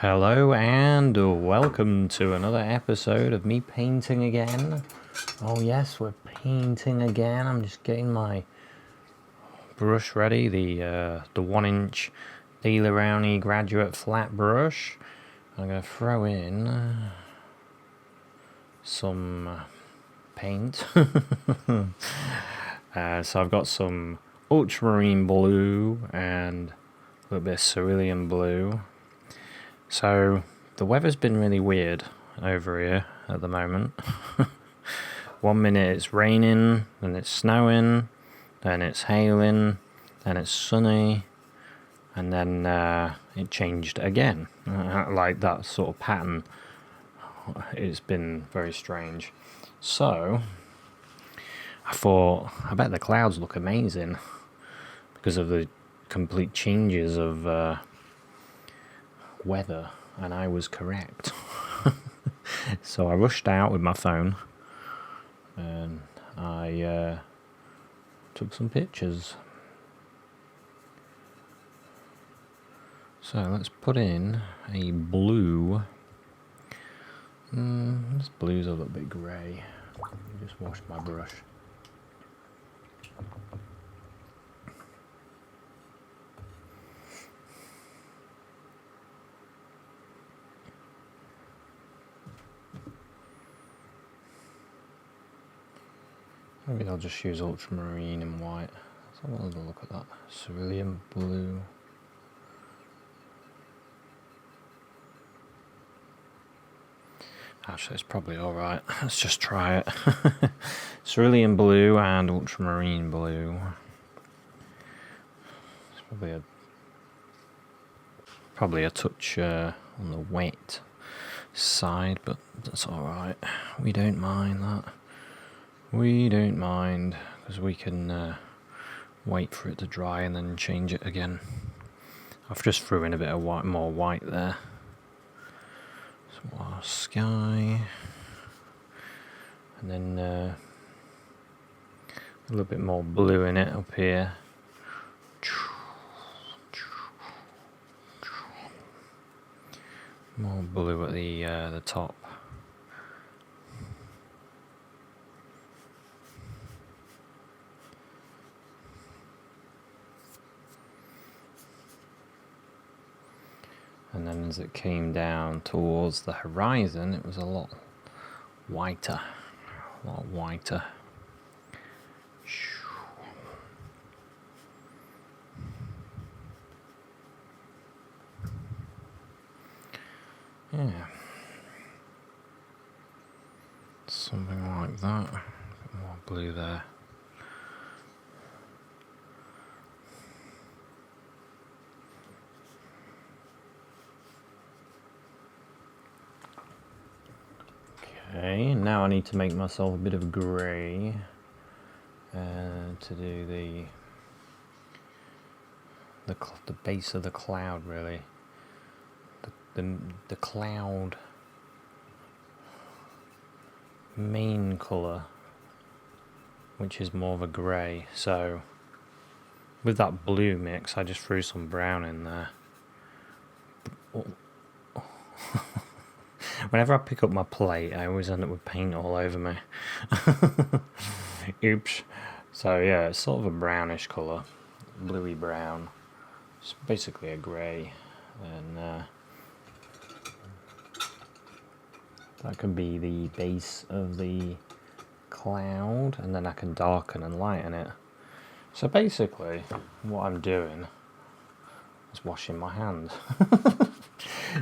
Hello and welcome to another episode of me painting again. Oh yes, we're painting again. I'm just getting my brush ready, the 1-inch Daily Rowney graduate flat brush. I'm going to throw in some paint. So I've got some ultramarine blue and a little bit of cerulean blue. So the weather's been really weird over here at the moment. 1 minute it's raining, then it's snowing, then it's hailing, then it's sunny, and then it changed again. Like that sort of pattern. It's been very strange. So I thought, I bet the clouds look amazing because of the complete changes of weather, and I was correct. So I rushed out with my phone and I took some pictures. So let's put in a blue. This blue's a little bit grey. Just wash my brush. Maybe I'll just use ultramarine and white. Let's have a little look at that. Cerulean blue. Actually, it's probably alright. Let's just try it. Cerulean blue and ultramarine blue. It's probably a touch on the wet side, but that's alright. We don't mind that. We don't mind, because we can wait for it to dry and then change it again. I've just threw in a bit of more white there. Some more sky. And then a little bit more blue in it up here. More blue at the top. And then as it came down towards the horizon, it was a lot whiter. A lot whiter. Yeah. Something like that. A bit more blue there. Okay, now I need to make myself a bit of grey to do the base of the cloud, really. The cloud main colour, which is more of a grey. So with that blue mix, I just threw some brown in there. Whenever I pick up my plate, I always end up with paint all over me. Oops. So yeah, it's sort of a brownish colour, bluey brown. It's basically a grey, and that can be the base of the cloud, and then I can darken and lighten it. So basically, what I'm doing is washing my hands.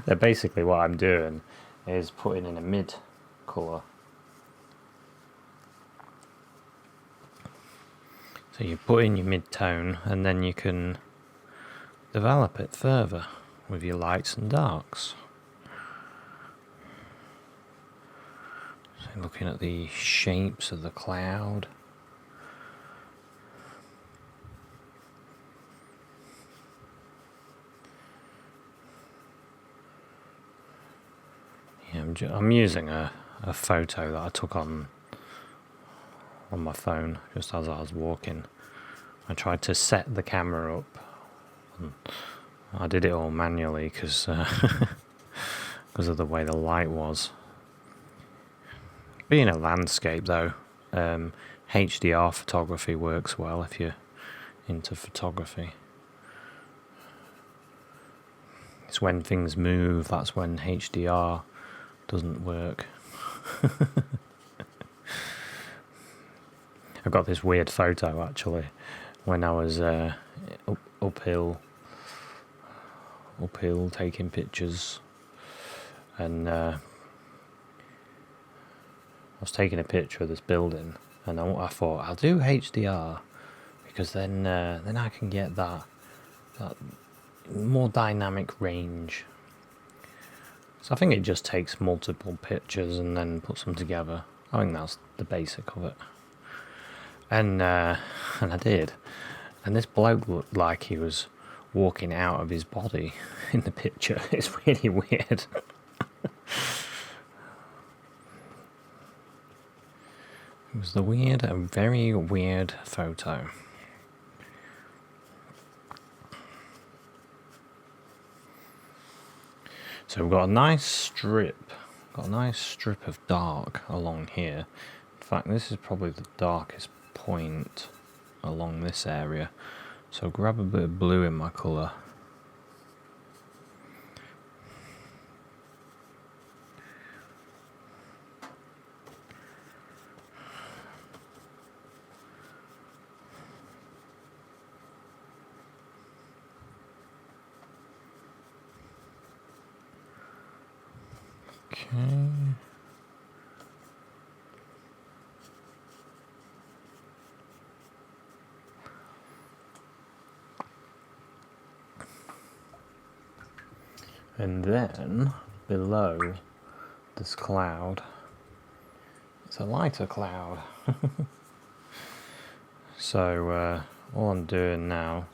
So basically what I'm doing is putting in a mid colour. So you put in your mid-tone and then you can develop it further with your lights and darks. So looking at the shapes of the cloud. I'm using a photo that I took on my phone just as I was walking. I tried to set the camera up. And I did it all manually because because of the way the light was. Being a landscape though, HDR photography works well if you're into photography. It's when things move, that's when HDR doesn't work. I got this weird photo actually when I was uphill taking pictures, and I was taking a picture of this building, and I thought I'll do HDR because then I can get that more dynamic range. So I think it just takes multiple pictures and then puts them together. I think that's the basic of it. And I did. And this bloke looked like he was walking out of his body in the picture. It's really weird. It was a very weird photo. So we've got a nice strip of dark along here. In fact, this is probably the darkest point along this area. So grab a bit of blue in my colour. Okay. And then below this cloud, it's a lighter cloud. So all I'm doing now,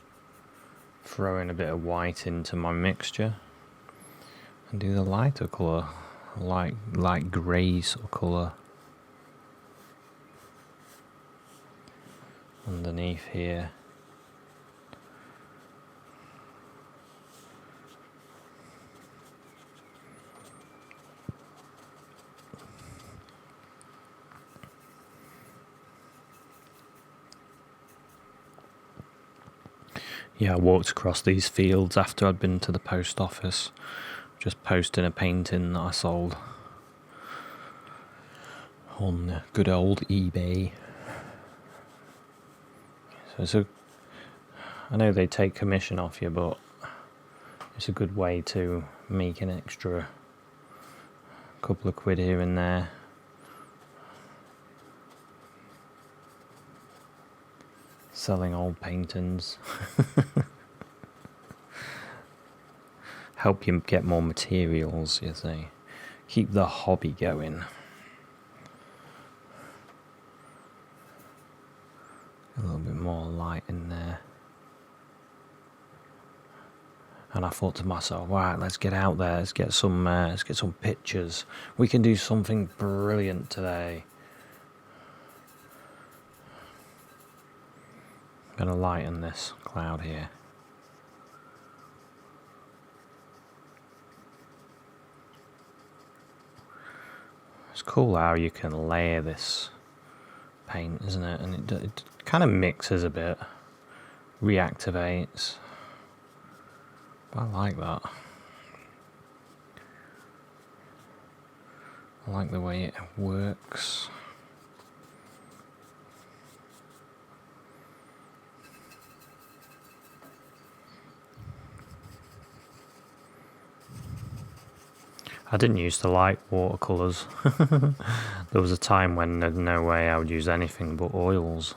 throwing a bit of white into my mixture and do the lighter colour, light grey sort of colour underneath here. Yeah, I walked across these fields after I'd been to the post office, just posting a painting that I sold on good old eBay. So I know they take commission off you, but it's a good way to make an extra couple of quid here and there. Selling old paintings. Help you get more materials, you see. Keep the hobby going. A little bit more light in there. And I thought to myself, right, let's get out there, let's get some pictures. We can do something brilliant today. I'm going to lighten this cloud here. It's cool how you can layer this paint, isn't it? And it kind of mixes a bit, reactivates. I like that. I like the way it works. I didn't used to like watercolours. There was a time when there's no way I would use anything but oils.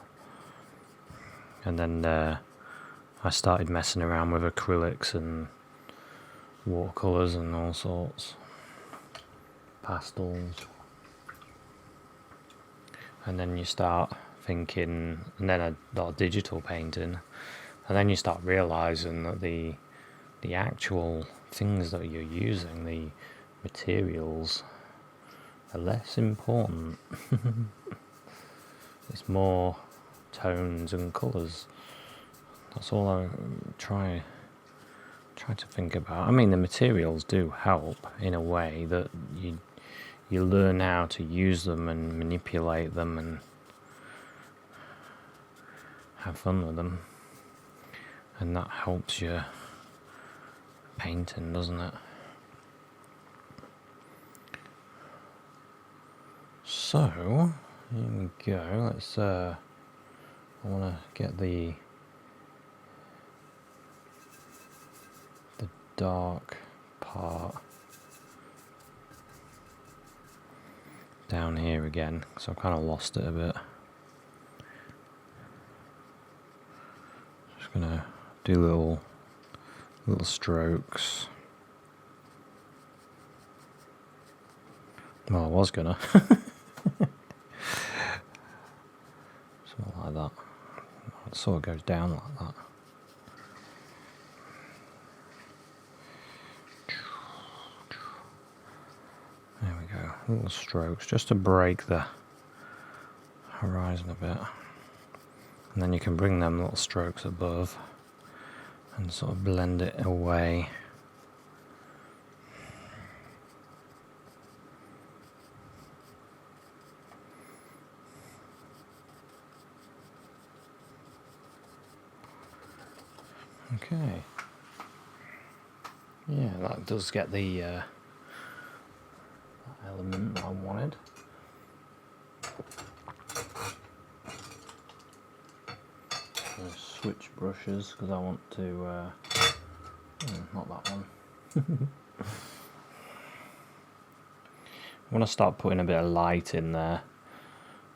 And then I started messing around with acrylics and watercolours and all sorts. Pastels. And then you start thinking, and then I got digital painting. And then you start realising that the actual things that you're using, the materials, are less important. It's more tones and colours. That's all I try try to think about. I mean, the materials do help in a way that you learn how to use them and manipulate them and have fun with them, and that helps your painting, doesn't it? So here we go. Let's I want to get the dark part down here again, so I've kind of lost it a bit. Just gonna do little strokes. Well, I was gonna. Something like that. It sort of goes down like that. There we go. Little strokes just to break the horizon a bit. And then you can bring them little strokes above and sort of blend it away. Okay. Yeah, that does get the element that I wanted. Switch brushes because I want to not that one. I want to start putting a bit of light in there.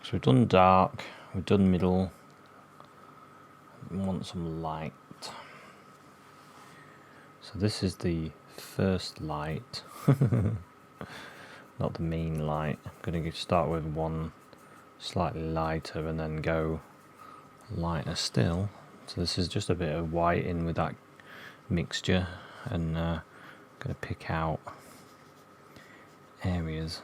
So we've done dark, we've done middle. We want some light. So this is the first light, not the main light. I'm going to start with one slightly lighter and then go lighter still. So this is just a bit of white in with that mixture, and going to pick out areas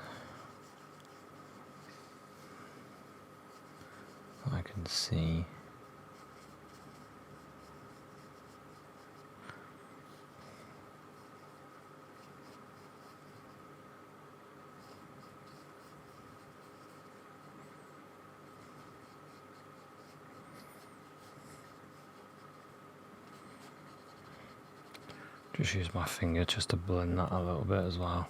I can see. Just use my finger just to blend that a little bit as well.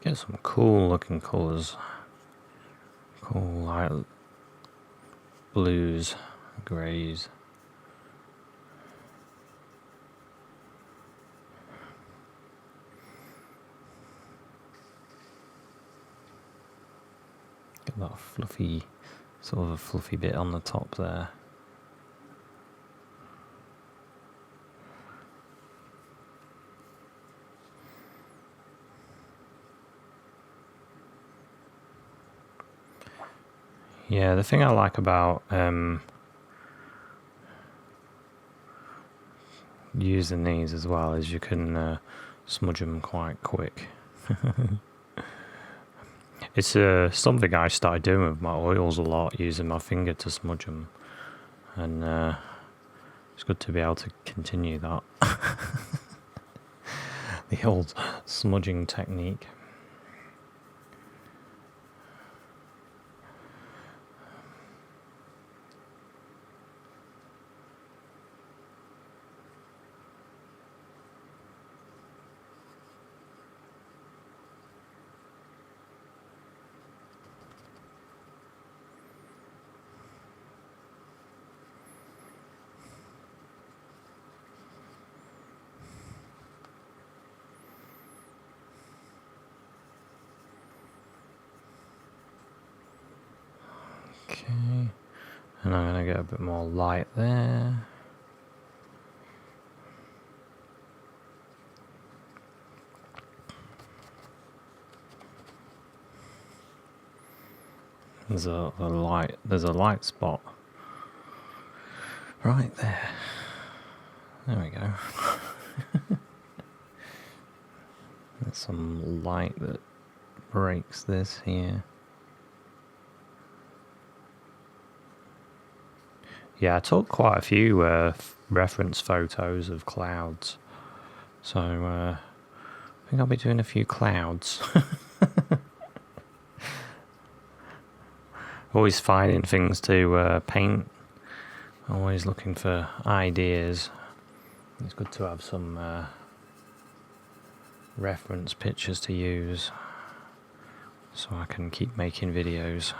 Get some cool looking colours. Cool light blues, greys. Get that fluffy, sort of a fluffy bit on the top there. Yeah, the thing I like about using these as well is you can smudge them quite quick. It's something I started doing with my oils a lot, using my finger to smudge them, and it's good to be able to continue that. The old smudging technique. Okay, and I'm going to get a bit more light there. There's a light spot right there. There we go. There's some light that breaks this here. Yeah, I took quite a few reference photos of clouds. So I think I'll be doing a few clouds. Always finding things to paint. Always looking for ideas. It's good to have some reference pictures to use so I can keep making videos.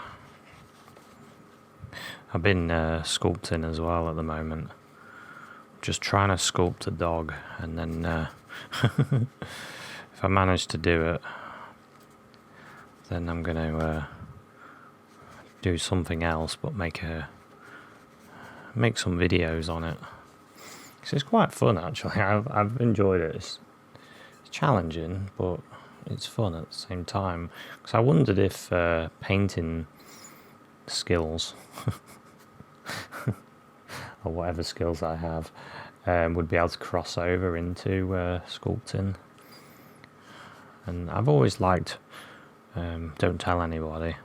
I've been sculpting as well at the moment. Just trying to sculpt a dog, and then if I manage to do it, then I'm going to do something else, but make some videos on it. Because it's quite fun, actually. I've enjoyed it. It's challenging, but it's fun at the same time. Because I wondered if painting skills or whatever skills I have would be able to cross over into sculpting. And I've always liked, don't tell anybody,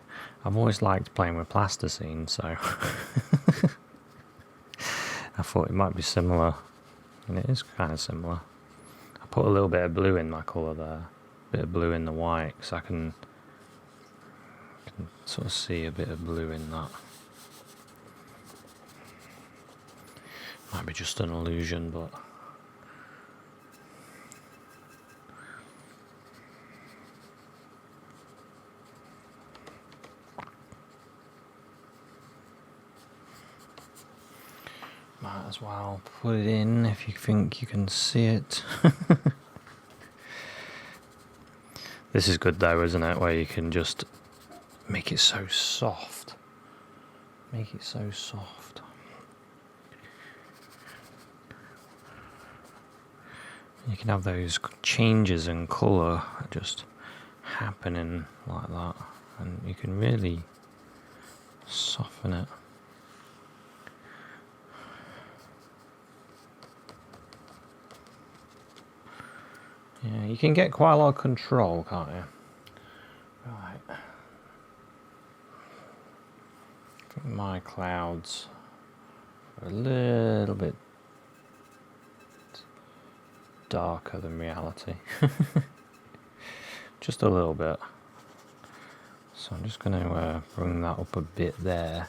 I've always liked playing with plasticine, so I thought it might be similar, and it is kind of similar. I put a little bit of blue in my colour there, a bit of blue in the white, because I can sort of see a bit of blue in that. Might be just an illusion, but might as well put it in if you think you can see it. This is good though, isn't it? Where you can just make it so soft. Make it so soft. You can have those changes in colour just happening like that, and you can really soften it. Yeah, you can get quite a lot of control, can't you? Right. I think my clouds are a little bit darker than reality. Just a little bit. So I'm just going to bring that up a bit there.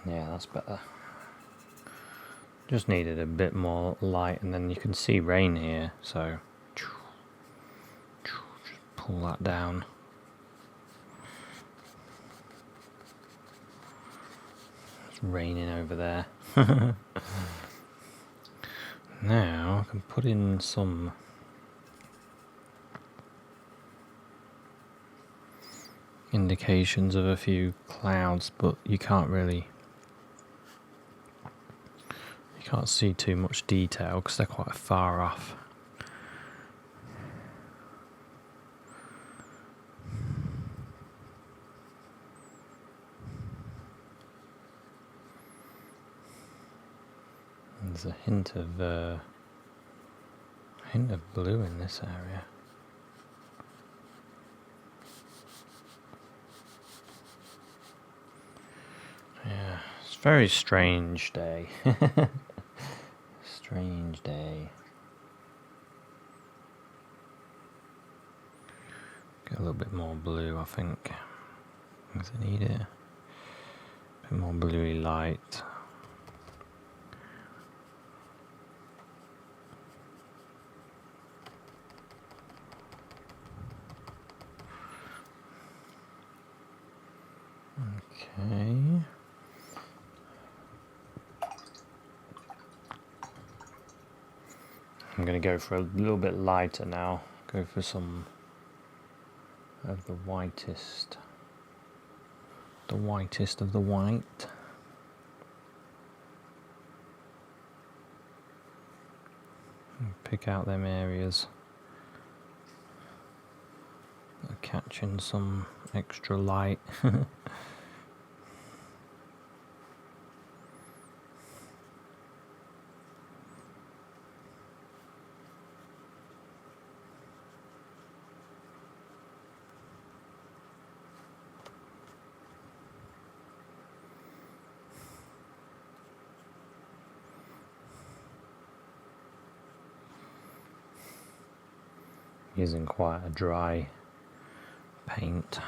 Yeah, that's better. Just needed a bit more light, and then you can see rain here, so just pull that down. It's raining over there. Now I can put in some indications of a few clouds, but you can't see too much detail because they're quite far off. There's a hint of blue in this area. Yeah, it's a very strange day. Strange day. Get a little bit more blue, I think. Does it need it? A bit more bluey light. Okay. I'm going to go for a little bit lighter now. Go for some of the whitest of the white. And pick out them areas that are catching some extra light. using quite a dry paint.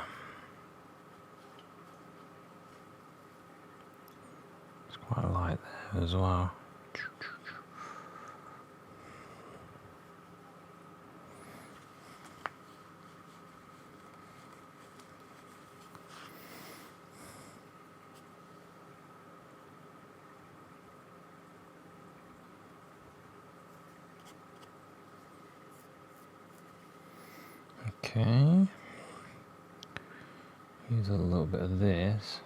It's quite light there as well. Okay, use a little bit of this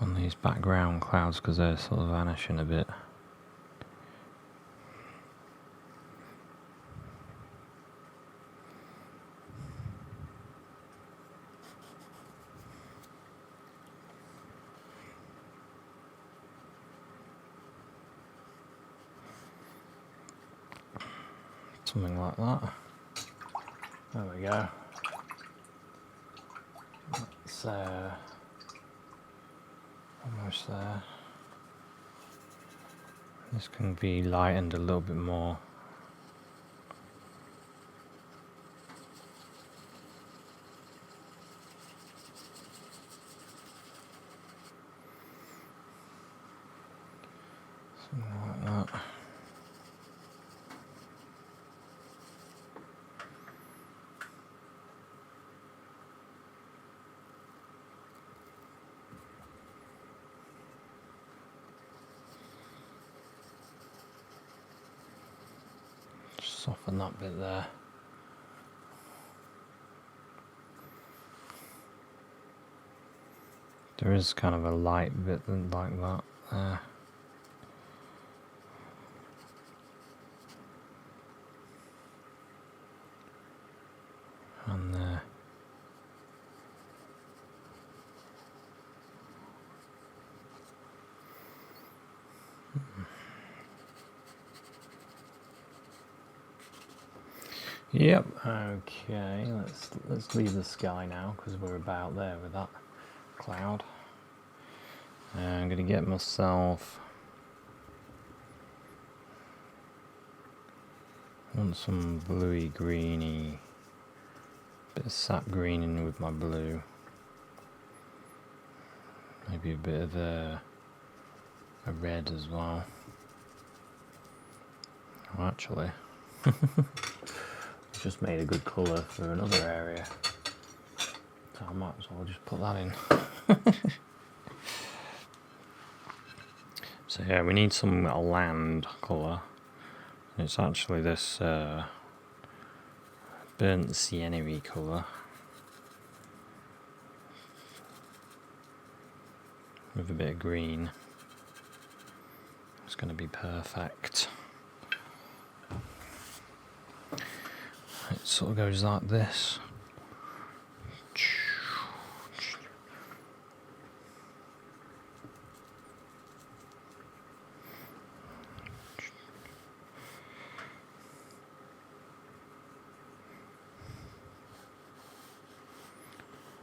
on these background clouds because they're sort of vanishing a bit. Something like that. There we go. That's almost there. This can be lightened a little bit more. Something like that. Soften that bit there. There is kind of a light bit like that there. And there. Yep. Okay. Let's leave the sky now because we're about there with that cloud. I'm gonna get myself. I want some bluey greeny, bit of sap green in with my blue. Maybe a bit of a red as well. Oh, actually. Just made a good colour for another area, so I might as well just put that in. So yeah, we need some land colour. It's actually this burnt sienna-y colour with a bit of green. It's going to be perfect. It sort of goes like this.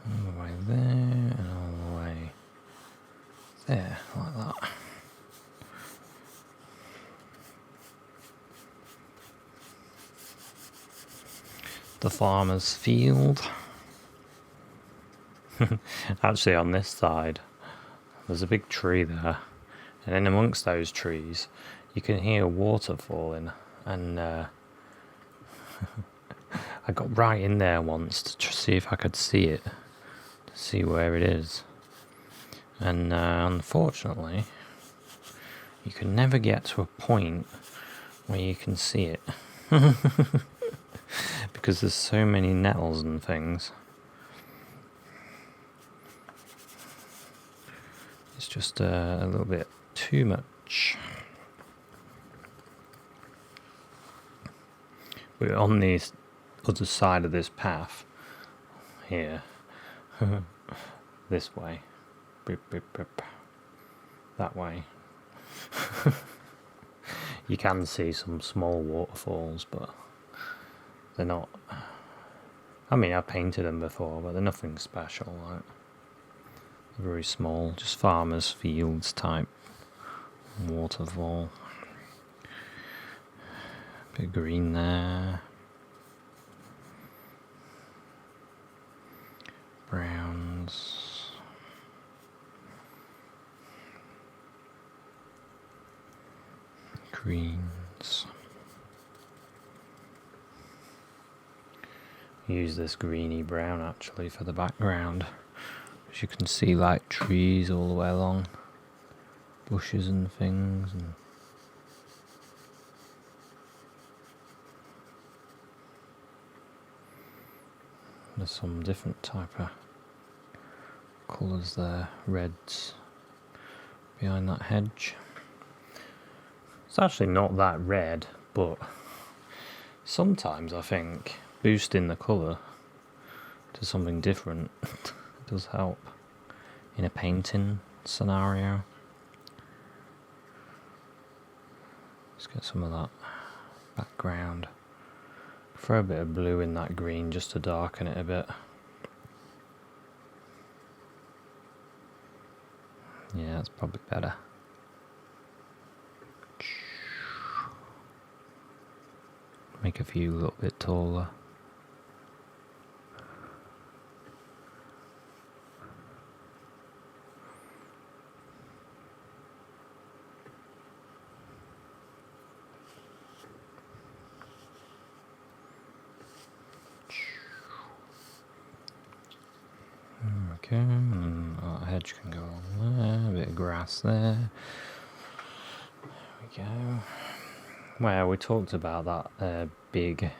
All the way there and all the way there, like that. The farmer's field. Actually, on this side, there's a big tree there, and in amongst those trees, you can hear water falling. And I got right in there once to see if I could see it, to see where it is. And unfortunately, you can never get to a point where you can see it. Because there's so many nettles and things. It's just a little bit too much. We're on the other side of this path here. This way. Beep, beep, beep. That way. You can see some small waterfalls, but they're not. I mean, I've painted them before, but they're nothing special. Like, they're very small, just farmers' fields type waterfall. Bit of green there. browns. Greens. Use this greeny brown actually for the background. As you can see, like trees all the way along, bushes and things, and there's some different type of colours there, reds behind that hedge. It's actually not that red, but sometimes I think boosting the colour to something different does help in a painting scenario. Let's get some of that background. Throw a bit of blue in that green just to darken it a bit. Yeah, that's probably better. Make a few a little bit taller. Okay, and that hedge can go on there, a bit of grass there. There we go. Well, we talked about that big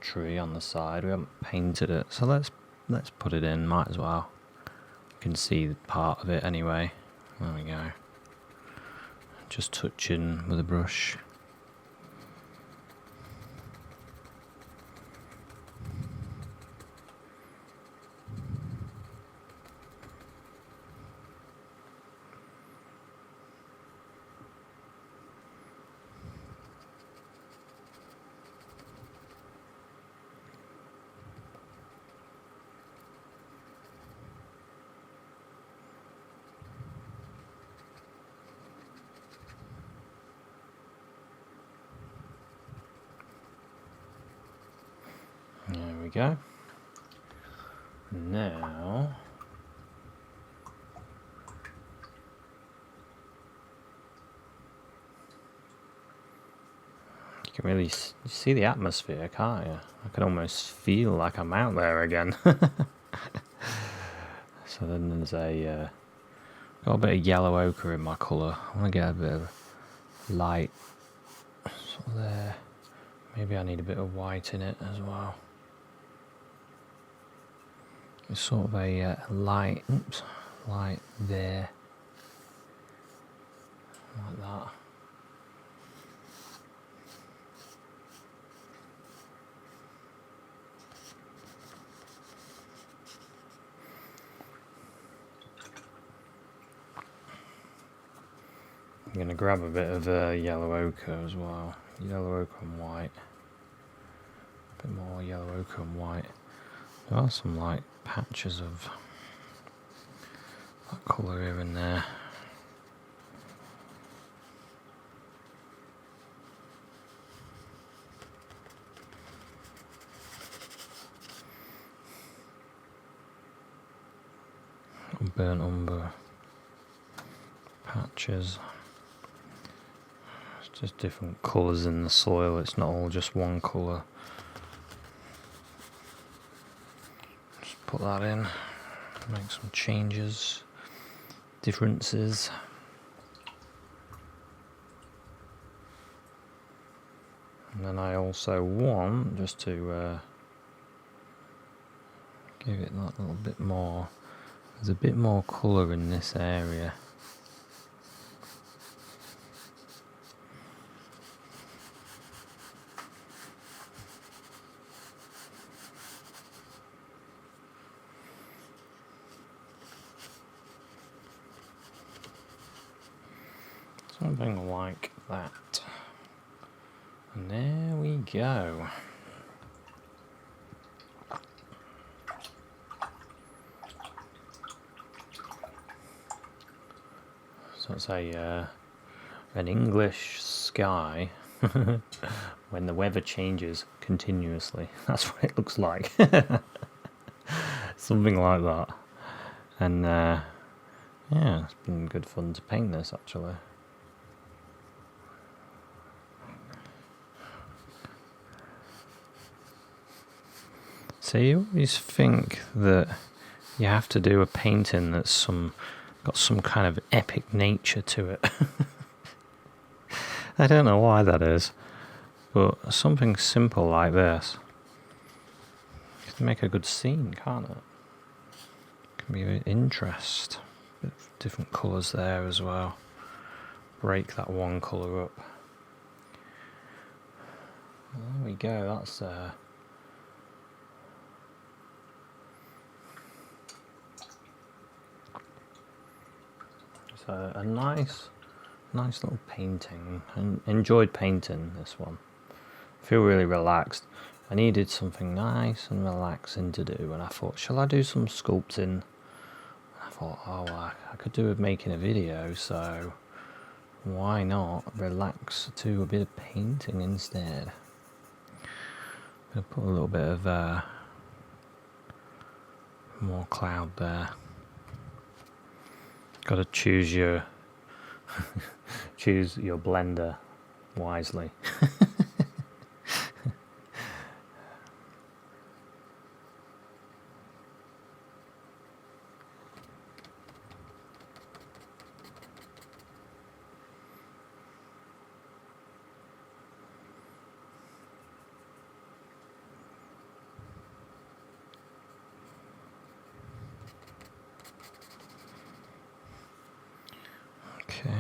tree on the side. We haven't painted it, so let's put it in. Might as well. You can see part of it anyway. There we go. Just touching with a brush. There we go. Now you can really see the atmosphere, can't you? I can almost feel like I'm out there again. So then there's got a bit of yellow ochre in my colour. I want to get a bit of light sort of there. Maybe I need a bit of white in it as well. It's sort of a light there, like that. I'm going to grab a bit of yellow ochre as well. Yellow ochre and white. A bit more yellow ochre and white. There are some like patches of that colour here and there. Burnt umber patches. It's just different colours in the soil, it's not all just one colour. Just put that in, make some changes, differences. And then I also want just to give it that little bit more. There's a bit more colour in this area. Something like that. And there we go. So it's an English sky when the weather changes continuously. That's what it looks like. Something like that. And yeah, it's been good fun to paint this actually. So you always think that you have to do a painting that's got some kind of epic nature to it. I don't know why that is, but something simple like this can make a good scene, can't it? Can be of interest. Bit of different colours there as well. Break that one colour up. There we go, that's so a nice little painting. And enjoyed painting this one. I feel really relaxed. I needed something nice and relaxing to do, and I thought, shall I do some sculpting? I thought, oh, I could do with making a video, so why not relax to a bit of painting instead? I'm going to put a little bit of more cloud there. Got to choose your blender wisely. Okay.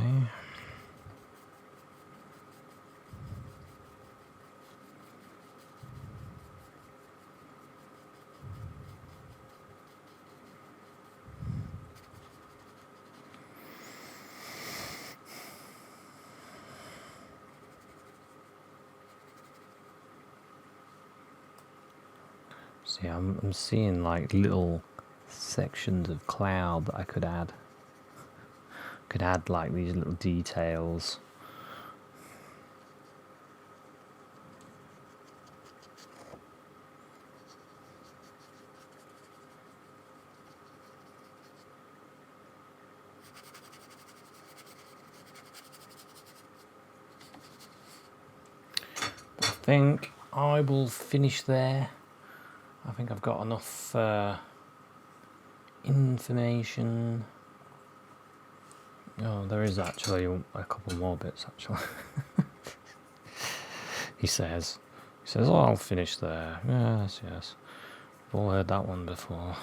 See, I'm seeing like little sections of cloud that I could add. Could add like these little details. I think I will finish there. I think I've got enough information. Oh, there is actually a couple more bits actually. He says, oh, I'll finish there. Yes. We've all heard that one before.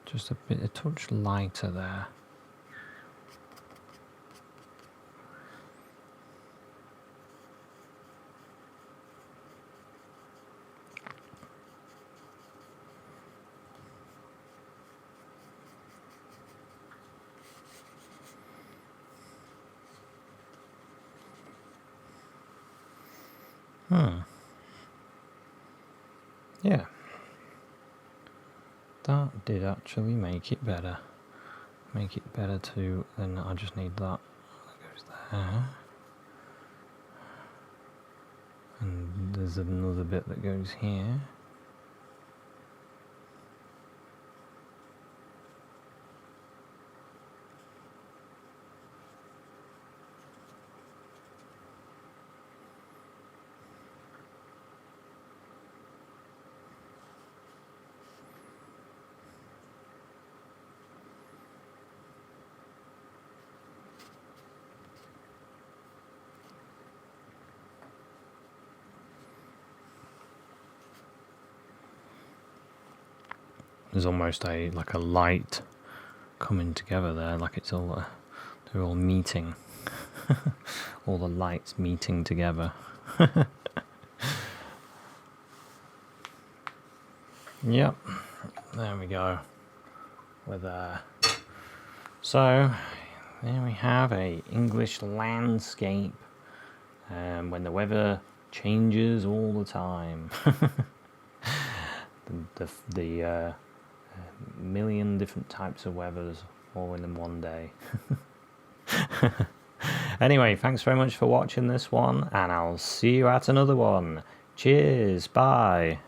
Just a touch lighter there. Yeah. That did actually make it better. Make it better too, then I just need that. That goes there. And there's another bit that goes here. There's almost like a light coming together there, like it's all they're all meeting, all the lights meeting together. Yep, there we go. So there we have a English landscape, when the weather changes all the time. The A million different types of weathers all in one day. Anyway, thanks very much for watching this one, and I'll see you at another one. Cheers, bye.